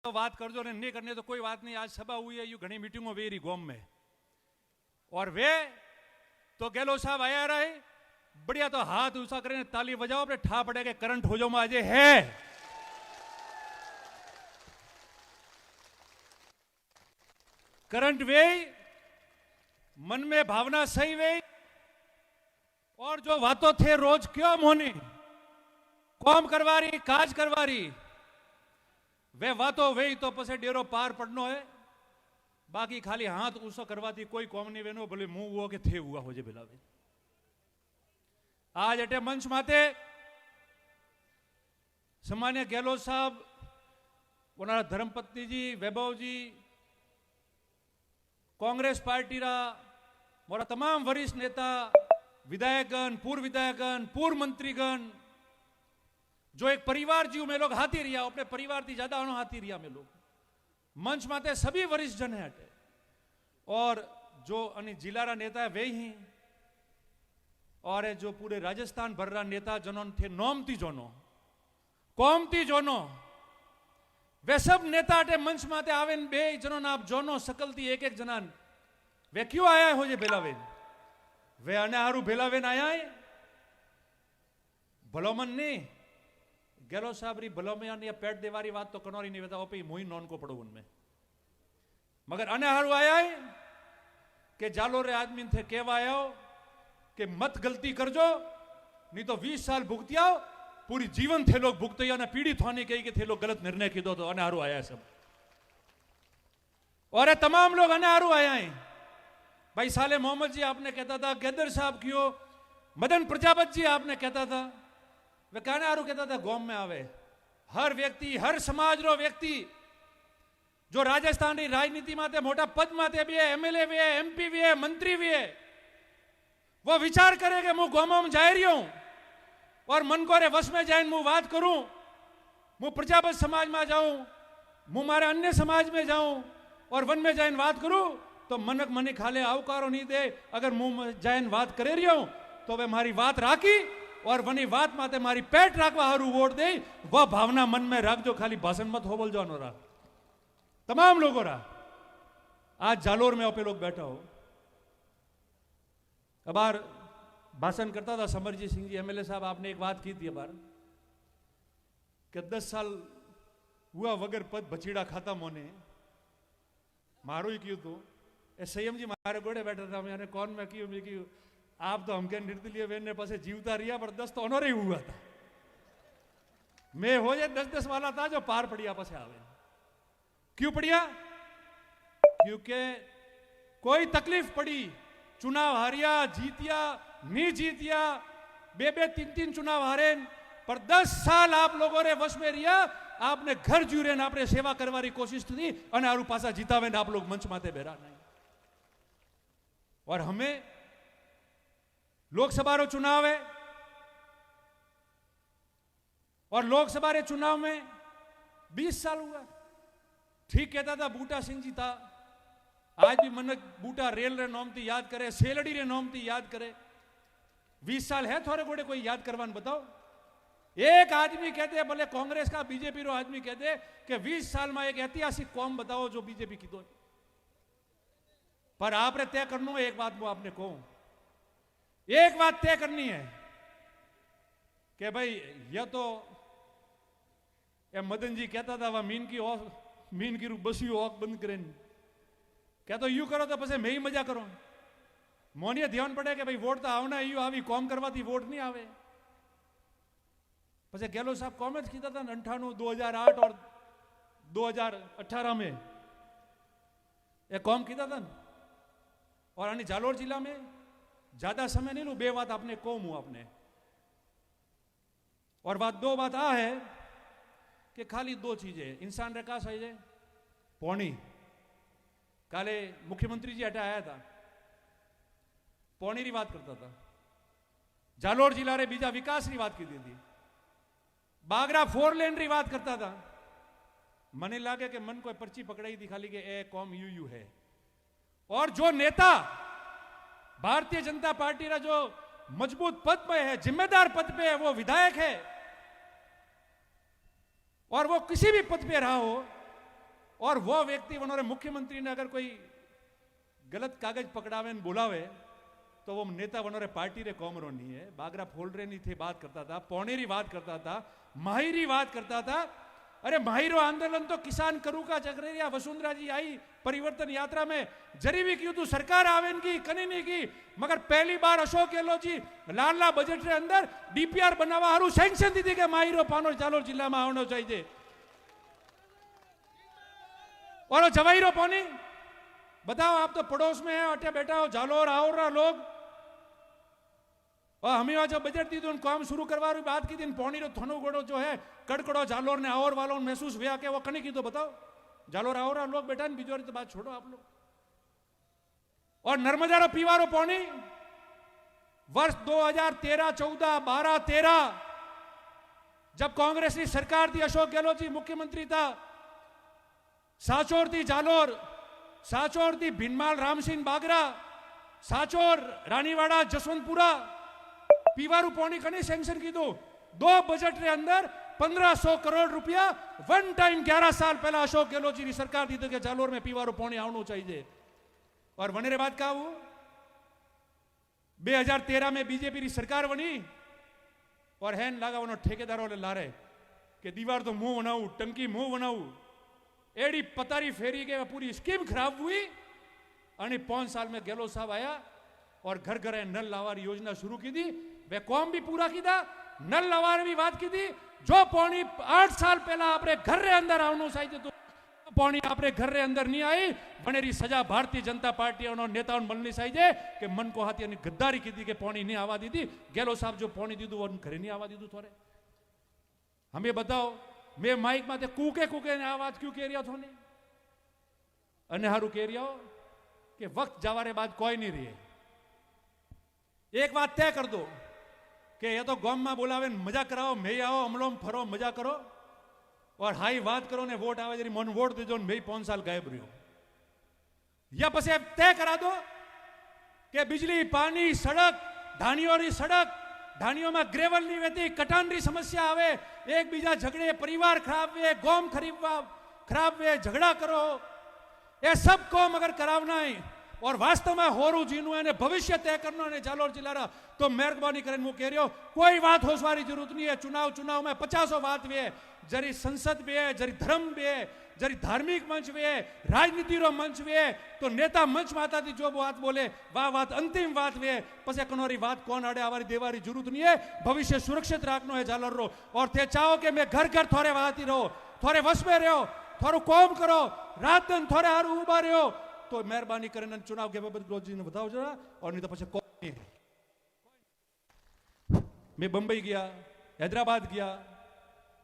तो बात कर दो नहीं करने तो कोई बात नहीं। आज सभा हुई है, यू घनी मीटिंगों वे रही गोम में, और वे तो गहलोत साहब आया रहे बढ़िया, तो हाथ ऊंचा करें ताली बजाओ, अपने ठा पड़े के करंट हो जाओ माजे है। करंट वे मन में भावना सही वे, और जो बातों थे रोज क्यों मोनी कौम करवारी काज करवारी, वे बातों वे तो पसे डेरो पार पड़नो है। बाकी खाली हाथ ऊंचो करवाती कोई कौम नहीं वेनो, बोले मुंह हुआ के थे हुआ हो जे बिलावे। आज अटे मंच माते सम्मान्य गहलोत साहब, उनारा धर्मपत्नी जी, वैभव जी, कांग्रेस पार्टी रा मोरा तमाम वरिष्ठ नेता, विधायकगण, पूर्व मंत्रीगण, जो एक परिवार जीव में लोग हाथी रिया, अपने परिवार थी ज्यादा हाथी रिया में लोग मंच माते सभी वरिष्ठ जन है अटे, और जो जिला रा नेता है वे ही, और जो पूरे राजस्थान भर रा नेता जनों थे, नोमती जोनो कौमती जोनो, वे सब नेता अटे मंच माते आवे बे जनों आप जोनो सकलती एक एक जनान वे क्यों आया हो जे भेलावेन, वे अने हारू भेलावेन आया है भलोमन नहीं। गहलोत साहब री भलोमन या पेट देवारी बात तो कनोरी नहीं बता, ओपी मुही नॉन को पड़ो उनमें, मगर अने हारू आया है कि जालोर आदमी थे केवा आया हो कि मत गलती कर जो, नहीं तो 20 साल भुगती आओ, पूरी जीवन थे लोग भुगते या ना पीड़ित होने कही कि थे लोग गलत निर्णय की दो, तो अनारू आया सब, और ये तमाम लोग अनारू आया हैं। भाई साले मोहम्मद जी आपने कहता था, गैदर साहब क्यों, मदन प्रजापत जी आपने कहता था, वे कहने आरू कहता था गोम में आवे हर व्यक्ति, हर समाज रो व्यक्ति जो राजस्थान की राजनीति माते मोटा पद माते भी है, एमएलए भी है, एमपी भी है, मंत्री भी है, वो विचार करे कि मैं गोमों में जा रही हूं और मन को रे वश में जाए मैं बात करूं, मैं प्रजापत समाज में जाऊं, मैं मारे अन्य समाज में जाऊं और वन में जाए बात करूं, तो मनक मनी खाले आवकारो नहीं दे। अगर मुंह जाए बात करे रही हूं तो वे मारी बात राखी और वनी बात माते मारी पेट राखवा हारू वोट दे, वह भावना मन में रख जो, खाली भाषण मत हो बोल जो नो रहा। तमाम लोगों रहा आज जालोर में ओपे लोग बैठा हो, अबार भाषण करता था समरजीत सिंह जी एमएलए साहब, आपने एक बात की थी अबार कि 10 साल हुआ वगर पद बचीड़ा खाता मोने, मारो ही क्यों तो संयम जी मारे गोड़े बैठा था, मैंने कौन मैं क्यों आप तो हमके नृत्य लिए वेने पासे जीवता रिया, पर 10 तो उन्होंने ही हुआ था, मैं हो जाए 10-10 वाला था जो पार पड़िया पासे आवे। क्यों पड़िया? क्योंकि कोई तकलीफ पड़ी, चुनाव हारिया, जीतिया, नहीं जीतिया, बे 3 चुनाव हारे, पर 10 साल आप लोगों ने वश में रिया, आपने घर जुरे आपने सेवा करवारी कोशिश थी, और आरू पासा जीतावे आप लोग मंच माते बेरा नहीं। और हमें लोकसभा रो चुनाव है, और लोकसभा रे चुनाव में 20 साल हुआ। ठीक कहता था बूटा सिंह जी था, आज भी मन बूटा रेल रे नोम थी याद करे, सेलड़ी रे नोम थी याद करे। 20 साल है थोड़े गोड़े कोई याद करवान बताओ। एक आदमी कहते हैं, भले कांग्रेस का बीजेपी रो आदमी कहते हैं कि 20 साल में एक ऐतिहासिक कौम बताओ जो बीजेपी की दो, पर आपने तय करना है एक बात, वो आपने कहूं एक बात तय करनी है कि भाई यह तो मदन जी कहता था, वह मीन की बसी औक बंद करें, क्या तो यू करो तो पसे मैं ही मजा करो, मोनिया ध्यान पड़े कि भाई वोट तो आवना यू आवी कौम करवाती वोट नहीं आवे। पसे गहलोत साहब कॉमेंट किया था 98, 2008 और 2018 में एक कौम किया था, और अन्य जालोर जिला में ज्यादा समय नहीं लू, बे बात आपने कौम हूं आपने, और बात 2 बात आ है कि खाली 2 चीजें इंसान रखा सही है। पौनी काले मुख्यमंत्री जी हटा आया था, पौनी री बात करता था, जालोर जिला रे बीजा विकास री बात की थी, बागरा 4 लेन री बात करता था। मने लागे कि मन को पर्ची पकड़ाई थी खाली के ए कौम यू है। और जो नेता भारतीय जनता पार्टी का जो मजबूत पद पे है, जिम्मेदार पद पे है, वो विधायक है, और वो किसी भी पद पे रहा हो, और वो व्यक्ति उन्होंने मुख्यमंत्री ने अगर कोई गलत कागज पकड़ावे ने बुलावे तो वो नेता बनोरे पार्टी रे कॉमरो नहीं है। बागरा फोल्डरे नहीं थे बात करता था, पौनेरी बात करता था, माहिरी बात करता था। अरे माहिरो आंदोलन तो किसान करू का चक्रेरिया वसुंधरा जी आई परिवर्तन यात्रा में जरी भी क्यों तू सरकार आवेन की कनी नहीं की, मगर पहली बार अशोक गहलोत जी लाडला बजट रे अंदर डीपीआर बनावा हारू सेंक्शन दी थी के माहिरो पानो जालोर जिला में आवनो चाहिए। और जवाईरो पौनी बताओ, आप तो पड़ोस में है, अटे बैठा हो जालोर आओ रहा लोग, और हमें वहां जब बजट दी तो उन काम शुरू करवा रही बात की थी, पौनी रो थनो गोड़ो जो है कड़कड़ो जालोर ने और वालों महसूस हुआ के वो कने की तो बताओ, जालोर आओ रहा लोग बैठा बिजोरी तो बात छोड़ो आप लोग। और नर्मदा रो पीवारो पौनी वर्ष 2013, 14, 12, 13 जब कांग्रेस की सरकार थी, अशोक गहलोत जी मुख्यमंत्री था, साचोर थी जालोर, साचोर थी भिनमाल रामसिंह बागरा, साचोर रानीवाड़ा जसवंतपुरा पीवारू पौनी कने सेंक्शन की दो बजट रे अंदर 1500 करोड़ रुपया वन टाइम 11 साल पहला अशोक गहलोत जी की सरकार दी तो के जालोर में पीवारू पौनी आवनो चाहिए। और वने रे बाद का वो 2013 में बीजेपी की सरकार बनी और हैन लागा वो ठेकेदारों ने लारे कि दीवार तो मुंह बनाऊ, टंकी मुंह बनाऊ, एड़ी पतारी फेरी के पूरी स्कीम खराब हुई। और 5 साल में गहलोत साहब आया और घर घर नल लावार योजना शुरू की थी, वे कौम भी पूरा की था, नल लावार भी बात की थी। जो पौनी 8 साल पहला अपने घर रे अंदर आवनो चाहिए तो पौनी अपने घर रे अंदर नहीं आई, बनेरी सजा भारतीय जनता पार्टी और नेताओं बननी चाहिए कि मन को हाथी गद्दारी की थी कि पौनी नहीं आवा दी थी। गहलोत साहब जो पौनी दी वो घरे नहीं आवा दी थोड़े। हमें बताओ, मैं माइक में कूके कूके ने आवाज क्यों कह रहा थो ने अने हारू कह रहा हो कि वक्त जवारे बाद कोई नहीं रही। एक बात तय कर दो कि ये तो गांव में बोलावे मजा कराओ, मैं आओ अमलोम फरो मजा करो और हाई बात करो ने वोट आवे जरी मन वोट दीजो मैं 5 साल गायब रहो। या पसे तय करा दो कि बिजली पानी सड़क धानियों री सड़क धानियों में ग्रेवल नहीं वेती, कटान री समस्या आवे, एक बीजा झगड़े, परिवार खराब वे, गोम खराब वे, झगड़ा करो, ये सब को मगर करावना है और वास्तव में होरू जीनु है भविष्य तय करना है जालोर जिला रा। तो मेहरबानी करें वो कह रही हो कोई बात होशवारी जरूरत नहीं है। चुनाव में 50 बात भी है, जरी संसद भी है, जरी धर्म भी है, जरी धार्मिक मंच भी है, राजनीति रो मंच भी है, तो नेता मंच माता थी जो बात बोले वह बात अंतिम बात भी है। पसे कनोरी बात कौन आड़े आवारी देवारी जरूरत नहीं है। भविष्य सुरक्षित रखनो है जालोर रो। और थे चाहो कि मैं घर घर थोड़े बात ही रहो, थोड़े वश में रहो, थोड़ो कौम करो, रात दिन थोड़े हारू उबा रहो, तो मेहरबानी करें चुनाव के बाबत गहलोत जी ने बताओ जरा। और नहीं तो पीछे कौन है। मैं बंबई गया, हैदराबाद गया,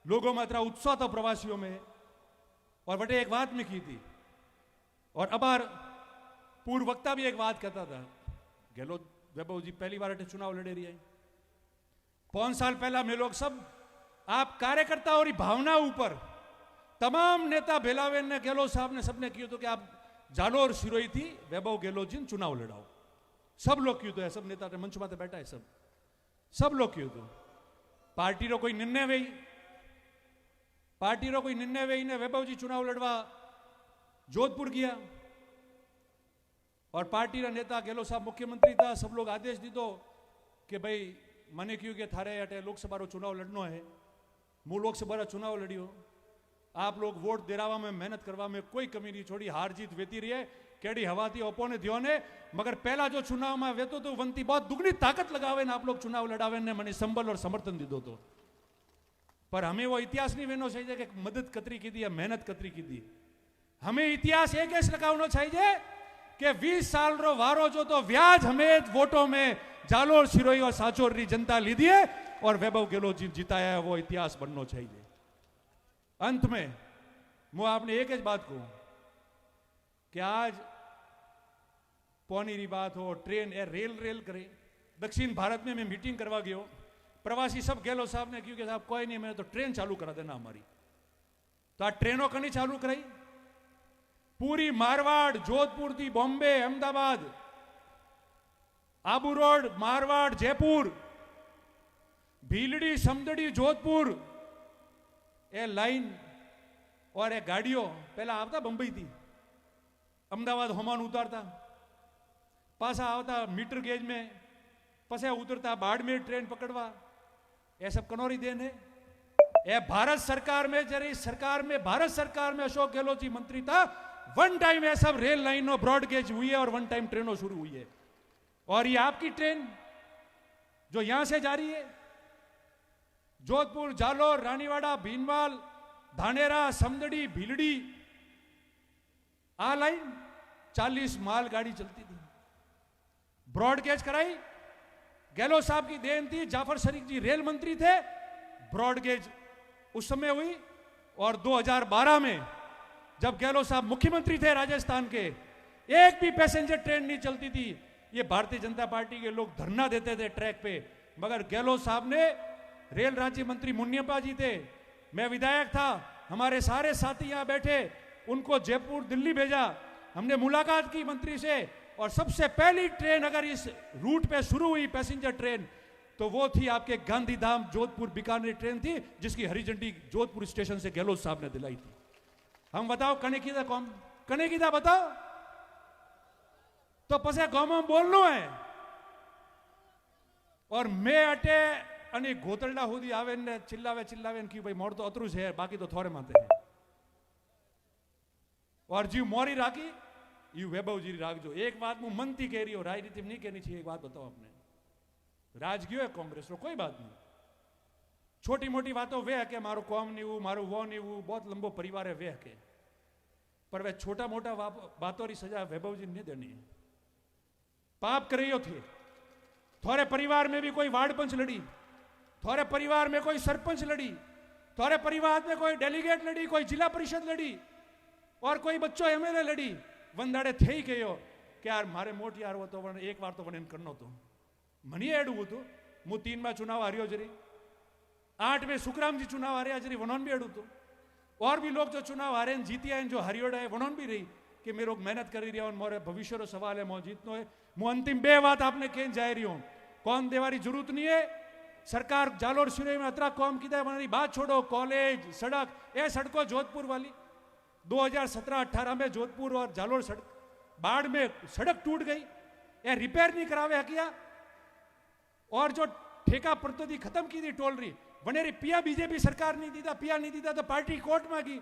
लोगों में इतना उत्साह था प्रवासियों में, और बटे एक बात में की थी। और अबार पूर्व वक्ता भी एक बात कहता था, गहलोत वैभव जी पहली बार चुनाव लड़े रही है। 5 साल पहला में लोग सब आप कार्यकर्ता और भावना ऊपर तमाम नेता भेलावेन ने गहलोत साहब ने सबने किया तो कि आप जालोर सिरोई थी वैभव गहलोत जी चुनाव लड़ाओ। सब लोग क्यों तो है, सब नेता मंच में बैठा है, सब लोग क्यों तो पार्टी रो कोई निर्णय वही, पार्टी रो कोई निर्णय वही ने वैभव जी चुनाव लड़वा जोधपुर गया और पार्टी रा नेता गहलोत साहब मुख्यमंत्री था। सब लोग आदेश दी दो कि भाई मने क्यों के थारे अटे लोकसभा रो चुनाव लड़नो है, मु लोकसभा रा चुनाव लड़ियो, आप लोग वोट देरावा में मेहनत करवा में कोई कमी नहीं छोड़ी, हार जीत वेती रही है, केड़ी हवा थी ओपोने दियो ने, मगर पहला जो चुनाव में वेतो तो वंती बहुत दुगनी ताकत लगावे ने आप लोग चुनाव लड़ावे ने मने संबल और समर्थन दीदो तो। पर हमें वो इतिहास नहीं वेनो चाहिए कि मदद कतरी की दी या मेहनत कतरी की दी। हमें इतिहास एक ऐसे लगावनो चाहिए कि 20 साल रो वारो जो तो व्याज हमें वोटों में जालोर सिरोई और साचोर री जनता ली दिए और वैभव गहलोत जी जिताया है, वो इतिहास बनना चाहिए। अंत में मैं आपने एक ही बात कहूं कि आज पौनी री बात हो, ट्रेन या रेल करे, दक्षिण भारत में मैं मीटिंग करवा गयो, प्रवासी सब गहलोत साहब ने क्योंकि साहब कोई नहीं, मैंने तो ट्रेन चालू करा देना हमारी। तो आ ट्रेनों कनी चालू कराई, पूरी मारवाड़, जोधपुर थी बॉम्बे, अहमदाबाद, आबू रोड, मारवाड़, जयपुर, भीलड़ी, समदड़ी, जोधपुर, ए लाइन और एक गाड़ियों पहला आता बंबई थी, अमदावाद होमान उतारता, पासा आवता मीटर गेज में, पसे उतरता बाड़मेर ट्रेन पकड़वा, ये सब कनौरी देन है। ये भारत सरकार में, जरी सरकार में, भारत सरकार में अशोक गहलोत जी मंत्री था, वन टाइम ये सब रेल लाइनों ब्रॉड गेज हुई है और वन टाइम ट्रेनों शुरू हुई है। और ये आपकी ट्रेन जो यहां से जा रही है, जोधपुर, जालोर, रानीवाड़ा, भीनमाल, धानेरा, समदड़ी, भीलड़ी, आ लाइन 40 माल गाड़ी चलती थी, ब्रॉडगेज कराई, गहलोत साहब की देन थी। जाफर शरीफ जी रेल मंत्री थे, ब्रॉडगेज उस समय हुई। और 2012 में जब गहलोत साहब मुख्यमंत्री थे राजस्थान के, एक भी पैसेंजर ट्रेन नहीं चलती थी। ये भारतीय जनता पार्टी के लोग धरना देते थे ट्रैक पे, मगर गहलोत साहब ने, रेल राज्य मंत्री मुनियप्पा जी थे, मैं विधायक था, हमारे सारे साथी यहां बैठे, उनको जयपुर दिल्ली भेजा, हमने मुलाकात की मंत्री से, और सबसे पहली ट्रेन अगर इस रूट पे शुरू हुई पैसेंजर ट्रेन, तो वो थी आपके गांधीधाम जोधपुर बीकानेर ट्रेन थी, जिसकी हरी झंडी जोधपुर स्टेशन से गहलोत साहब ने दिलाई थी। हम बताओ कने की था कौन, कने की था बताओ, तो पसे गांव में बोलनो है। और मैं अटे અને ગોતરડા સુધી આવે ને ચિલ્લાવે ચિલ્લાવે ને કે ભાઈ મોર તો અતરું છે, બાકી તો થોરે માથે છે। और जीव मोरी राखी यू वैभव जी राखजो। एक बात मुझ मन थी कह रही हो, राजनीति में नहीं कहनी चाहिए। एक बात बताओ आपने, राज गयो है कांग्रेस रो, कोई बात नहीं, छोटी मोटी बातों वे है कि मारो कॉम नहीं हूं, मारो वो नहीं हूं, बहुत लंबो परिवार है वे है के, पर वे छोटा मोटा बातों की सजा वैभव जी ने देनी है। पाप करियो थे, थोड़े परिवार में भी कोई वार्ड पंच लड़ी, थोड़े परिवार में कोई सरपंच लड़ी, थोड़े परिवार में कोई डेलीगेट लड़ी, कोई जिला परिषद लड़ी, और कोई बच्चों एमएलए लड़ी। वंदाड़े थे ही कहो कि यार मारे मोट यार वो तो एक बार तो वन करनो तो मनी एडू वो तो मु 3 में चुनाव हारियो जरी, 8 में सुखराम जी चुनाव हारे जरी वनोन भी एडू तो, और भी लोग जो चुनाव हारे जीती आए जो हरियोड़ा है वनोन भी रही कि मेरे मेहनत करी रहा हूं, मोरे भविष्य रो सवाल है, मो जीतनो है। मु अंतिम 2 बात आपने कह जाए रही हूं, कौन देवारी जरूरत नहीं है। सरकार जालोर सिरे में अतरा कौम की बनानी, बात छोड़ो, कॉलेज सड़क, ये सड़कों जोधपुर वाली 2017-18 में जोधपुर और जालोर सड़क बाढ़ में सड़क टूट गई, ये रिपेयर नहीं करावे किया। और जो ठेका पद्धति खत्म की थी टोल रही वनेरी पिया बीजेपी सरकार नहीं दीता, पिया नहीं दीता तो पार्टी कोर्ट में की,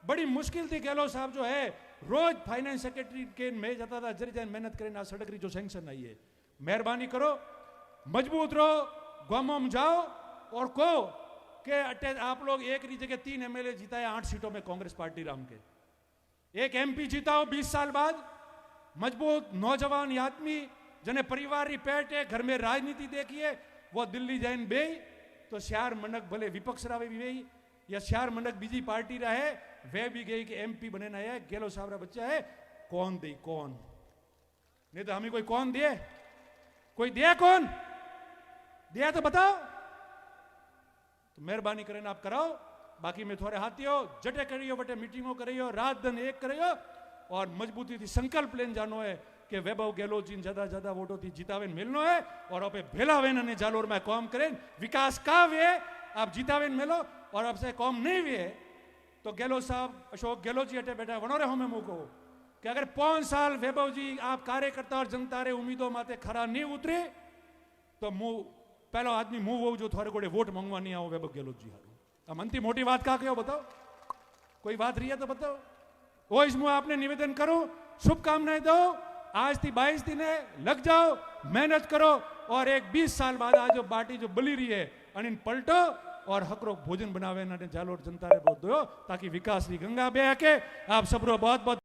बड़ी मुश्किल थी। गहलोत साहब जो है रोज फाइनेंस सेक्रेटरी के में जाता था, जरी जान मेहनत करें ना सड़क रही जो सैंक्शन आई है। मेहरबानी करो, मजबूत रहो, गांव में जाओ और कहो कि आप लोग एक ही जगह 3 एमएलए जीताए 8 सीटों में कांग्रेस पार्टी राम के, एक एमपी जीताओ 20 साल बाद, मजबूत नौजवान आदमी जने परिवार री पेट है, घर में राजनीति देखिए, वो दिल्ली जाइन बे तो श्यार मनक भले विपक्ष रहे भी गई या श्यार मनक बीजी पार्टी रहे वे भी गई कि एमपी बने है, गहलोत साहब रा बच्चा है, कौन दे कौन नहीं तो हमें कोई कौन दे, कोई दे कौन दिया तो बताओ। तो मेहरबानी करें आप कराओ, बाकी में थोड़े हाथी हो जटे करियो, बटे मीटिंगों करियो, रात दिन एक करियो, और मजबूती थी संकल्प लेन जानो है कि वैभव गहलोत जी ज्यादा ज्यादा वोटों थी जितावेन मिलनो है, और आप भेलावेन ने जालोर में कॉम करें विकास का वे आप जितावेन मिलो, और आपसे कॉम नहीं वे तो गहलोत साहब अशोक गहलोत जी अटे बैठा वनोरे हमें मुंह को कि अगर 5 साल वैभव जी आप कार्यकर्ता और जनता रे उम्मीदों माते खरा नहीं उतरे तो मुंह पहला आदमी मुंह वो जो थोड़े कोड़े वोट मंगवा नहीं आओ वैभव गहलोत जी हारू। अब अंतिम मोटी बात का कहो बताओ, कोई बात रही है तो बताओ। वो इस मुंह आपने निवेदन करो, शुभकामनाएं दो, आज थी 22 दिन है, लग जाओ, मेहनत करो, और एक 20 साल बाद आज जो पार्टी जो बली रही है अनिन पलटो और हकरो भोजन बनावे जालोर जनता रे बहुत दो, ताकि विकास की गंगा बह के। आप सबरो बहुत बहुत